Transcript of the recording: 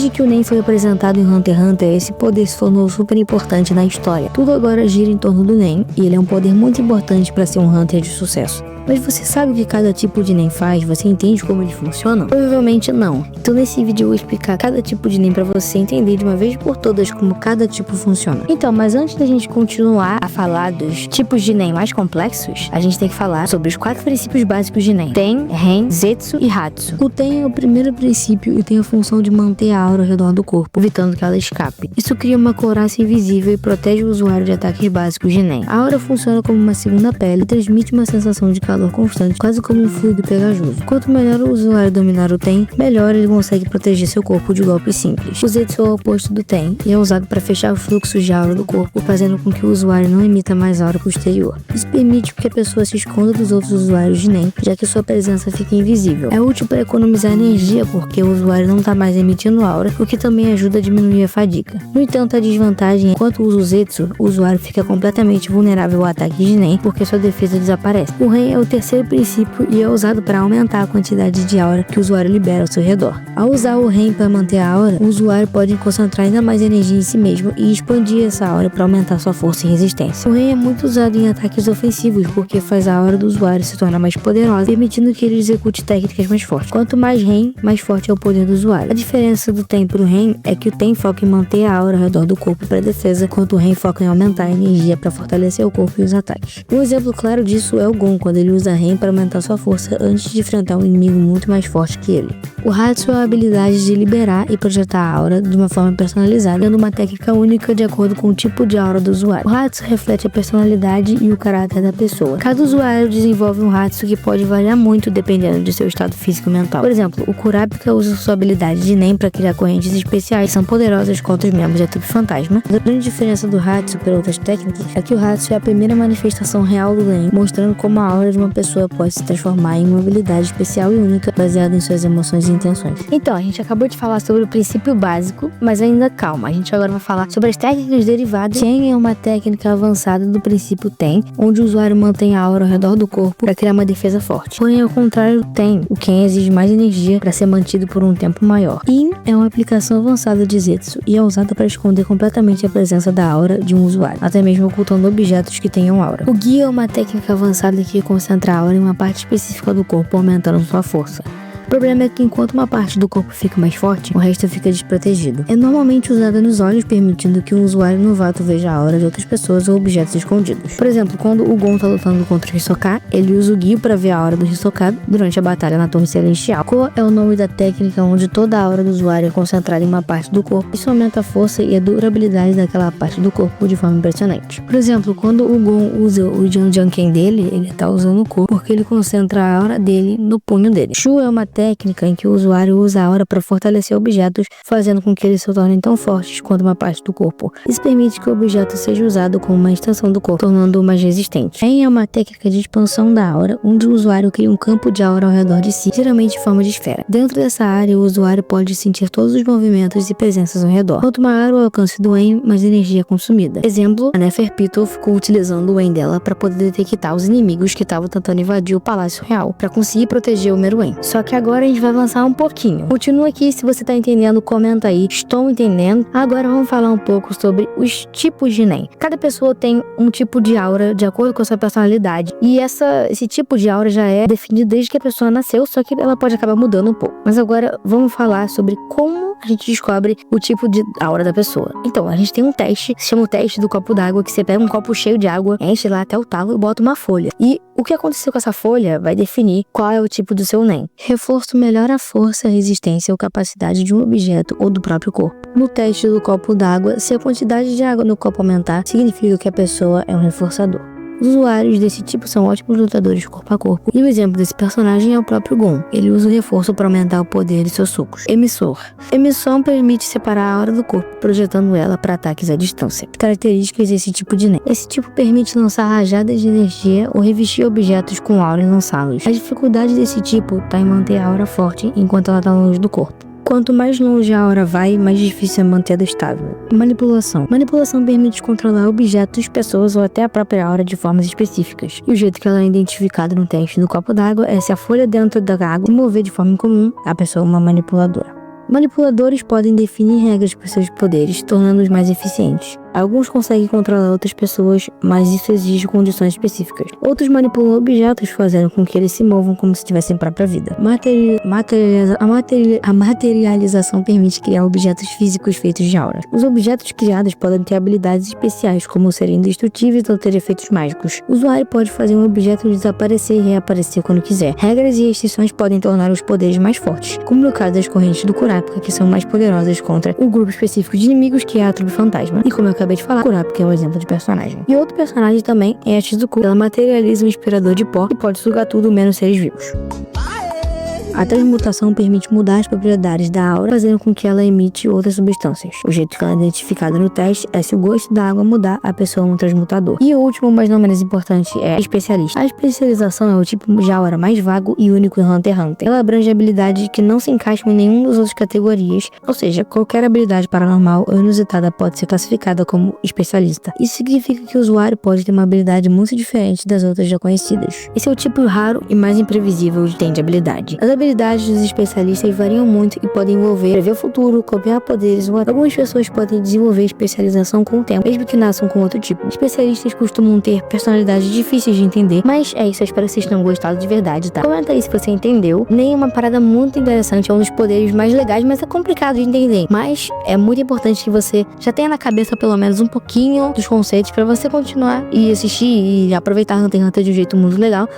Desde que o Nen foi apresentado em Hunter x Hunter, esse poder se tornou super importante na história. Tudo agora gira em torno do Nen, e ele é um poder muito importante para ser um Hunter de sucesso. Mas você sabe o que cada tipo de Nen faz? Você entende como eles funcionam? Provavelmente não. Então nesse vídeo eu vou explicar cada tipo de Nen pra você entender de uma vez por todas como cada tipo funciona. Então, mas antes da gente continuar a falar dos tipos de Nen mais complexos, a gente tem que falar sobre os 4 princípios básicos de Nen: Ten, Ren, Zetsu e Hatsu. O Ten é o primeiro princípio e tem a função de manter a aura ao redor do corpo, evitando que ela escape. Isso cria uma couraça invisível e protege o usuário de ataques básicos de Nen. A aura funciona como uma segunda pele e transmite uma sensação de calor constante, quase como um fluido pegajoso. Quanto melhor o usuário dominar o Ten, melhor ele consegue proteger seu corpo de golpes simples. O Zetsu é o oposto do Ten e é usado para fechar o fluxo de aura do corpo, fazendo com que o usuário não emita mais aura posterior. Isso permite que a pessoa se esconda dos outros usuários de Nen, já que sua presença fica invisível. É útil para economizar energia porque o usuário não está mais emitindo aura, o que também ajuda a diminuir a fadiga. No entanto, a desvantagem é que enquanto usa o Zetsu, o usuário fica completamente vulnerável ao ataque de Nen porque sua defesa desaparece. O Ren é o terceiro princípio e é usado para aumentar a quantidade de aura que o usuário libera ao seu redor. Ao usar o Ren para manter a aura, o usuário pode concentrar ainda mais energia em si mesmo e expandir essa aura para aumentar sua força e resistência. O Ren é muito usado em ataques ofensivos porque faz a aura do usuário se tornar mais poderosa, permitindo que ele execute técnicas mais fortes. Quanto mais Ren, mais forte é o poder do usuário. A diferença do Ten pro Ren é que o Ten foca em manter a aura ao redor do corpo para defesa, enquanto o Ren foca em aumentar a energia para fortalecer o corpo e os ataques. Um exemplo claro disso é o Gon, quando ele usa Ren para aumentar sua força antes de enfrentar um inimigo muito mais forte que ele. O Hatsu é a habilidade de liberar e projetar a aura de uma forma personalizada, dando uma técnica única de acordo com o tipo de aura do usuário. O Hatsu reflete a personalidade e o caráter da pessoa. Cada usuário desenvolve um Hatsu que pode variar muito dependendo de seu estado físico e mental. Por exemplo, o Kurapika usa sua habilidade de Nen para criar correntes especiais que são poderosas contra os membros da trupe fantasma. A grande diferença do Hatsu para outras técnicas é que o Hatsu é a primeira manifestação real do Nen, mostrando como a aura de uma pessoa pode se transformar em uma habilidade especial e única, baseada em suas emoções e intenções. Então, a gente acabou de falar sobre o princípio básico, mas ainda calma, a gente agora vai falar sobre as técnicas derivadas. Ten é uma técnica avançada do princípio Ten, onde o usuário mantém a aura ao redor do corpo para criar uma defesa forte. Porém, ao contrário do Ten, o Ken exige mais energia para ser mantido por um tempo maior. In é uma aplicação avançada de Zetsu e é usada para esconder completamente a presença da aura de um usuário, até mesmo ocultando objetos que tenham aura. O Gi é uma técnica avançada que concentra a aura em uma parte específica do corpo, aumentando sua força. O problema é que enquanto uma parte do corpo fica mais forte, o resto fica desprotegido. É normalmente usada nos olhos, permitindo que um usuário novato veja a aura de outras pessoas ou objetos escondidos. Por exemplo, quando o Gon tá lutando contra o Hisoka, ele usa o Gyu para ver a aura do Hisoka durante a batalha na Torre Celestial. Ko é o nome da técnica onde toda a aura do usuário é concentrada em uma parte do corpo. Isso aumenta a força e a durabilidade daquela parte do corpo de forma impressionante. Por exemplo, quando o Gon usa o Janjanken dele, ele tá usando o Ko porque ele concentra a aura dele no punho dele. Shu é uma técnica em que o usuário usa a aura para fortalecer objetos, fazendo com que eles se tornem tão fortes quanto uma parte do corpo. Isso permite que o objeto seja usado como uma extensão do corpo, tornando-o mais resistente. Ren é uma técnica de expansão da aura, onde o usuário cria um campo de aura ao redor de si, geralmente em forma de esfera. Dentro dessa área, o usuário pode sentir todos os movimentos e presenças ao redor. Quanto maior o alcance do Wen, mais energia é consumida. Exemplo, a Neferpitou ficou utilizando o Wen dela para poder detectar os inimigos que estavam tentando invadir o Palácio Real, para conseguir proteger o Meruem. Só que agora a gente vai avançar um pouquinho. Continua aqui, se você tá entendendo, comenta aí. Estou entendendo. Agora vamos falar um pouco sobre os tipos de Nen. Cada pessoa tem um tipo de aura de acordo com a sua personalidade. E esse tipo de aura já é definido desde que a pessoa nasceu, só que ela pode acabar mudando um pouco. Mas agora vamos falar sobre como a gente descobre o tipo de aura da pessoa. Então, a gente tem um teste, se chama o teste do copo d'água, que você pega um copo cheio de água, enche lá até o talo e bota uma folha. E o que aconteceu com essa folha vai definir qual é o tipo do seu Nen. Reforço melhora a força, a resistência ou capacidade de um objeto ou do próprio corpo. No teste do copo d'água, se a quantidade de água no copo aumentar, significa que a pessoa é um reforçador. Os usuários desse tipo são ótimos lutadores corpo a corpo, e o exemplo desse personagem é o próprio Gon. Ele usa o reforço para aumentar o poder de seus socos. Emissor. Emissão permite separar a aura do corpo, projetando ela para ataques à distância. Características desse tipo de Nen. Esse tipo permite lançar rajadas de energia ou revestir objetos com aura e lançá-los. A dificuldade desse tipo está em manter a aura forte enquanto ela está longe do corpo. Quanto mais longe a aura vai, mais difícil é mantê-la estável. Manipulação. Manipulação permite controlar objetos, pessoas ou até a própria aura de formas específicas. E o jeito que ela é identificada no teste do copo d'água é se a folha dentro da água se mover de forma incomum, a pessoa é uma manipuladora. Manipuladores podem definir regras para seus poderes, tornando-os mais eficientes. Alguns conseguem controlar outras pessoas, mas isso exige condições específicas. Outros manipulam objetos, fazendo com que eles se movam como se tivessem própria vida. A materialização permite criar objetos físicos feitos de aura. Os objetos criados podem ter habilidades especiais, como serem indestrutíveis ou ter efeitos mágicos. O usuário pode fazer um objeto desaparecer e reaparecer quando quiser. Regras e restrições podem tornar os poderes mais fortes, como no caso das correntes do Kurapika, que são mais poderosas contra um grupo específico de inimigos, que é a Trupe Fantasma. E como eu acabei de falar, Kurapika é um exemplo de personagem. E outro personagem também é a Shizuku. Ela materializa um inspirador de pó e pode sugar tudo menos seres vivos. A transmutação permite mudar as propriedades da aura, fazendo com que ela emite outras substâncias. O jeito que ela é identificada no teste é se o gosto da água mudar, a pessoa é um transmutador. E o último, mas não menos importante, é a especialista. A especialização é o tipo de aura mais vago e único em Hunter x Hunter. Ela abrange habilidades que não se encaixam em nenhuma das outras categorias, ou seja, qualquer habilidade paranormal ou inusitada pode ser classificada como especialista. Isso significa que o usuário pode ter uma habilidade muito diferente das outras já conhecidas. Esse é o tipo raro e mais imprevisível de habilidade. As habilidades dos especialistas variam muito e podem envolver prever o futuro, copiar poderes ou algumas pessoas podem desenvolver especialização com o tempo, mesmo que nasçam com outro tipo. Especialistas costumam ter personalidades difíceis de entender, mas é isso, eu espero que vocês tenham gostado de verdade, tá? Comenta aí se você entendeu. Nem uma parada muito interessante, é um dos poderes mais legais, mas é complicado de entender. Mas é muito importante que você já tenha na cabeça pelo menos um pouquinho dos conceitos pra você continuar e assistir e aproveitar Hunter x Hunter de um jeito muito legal.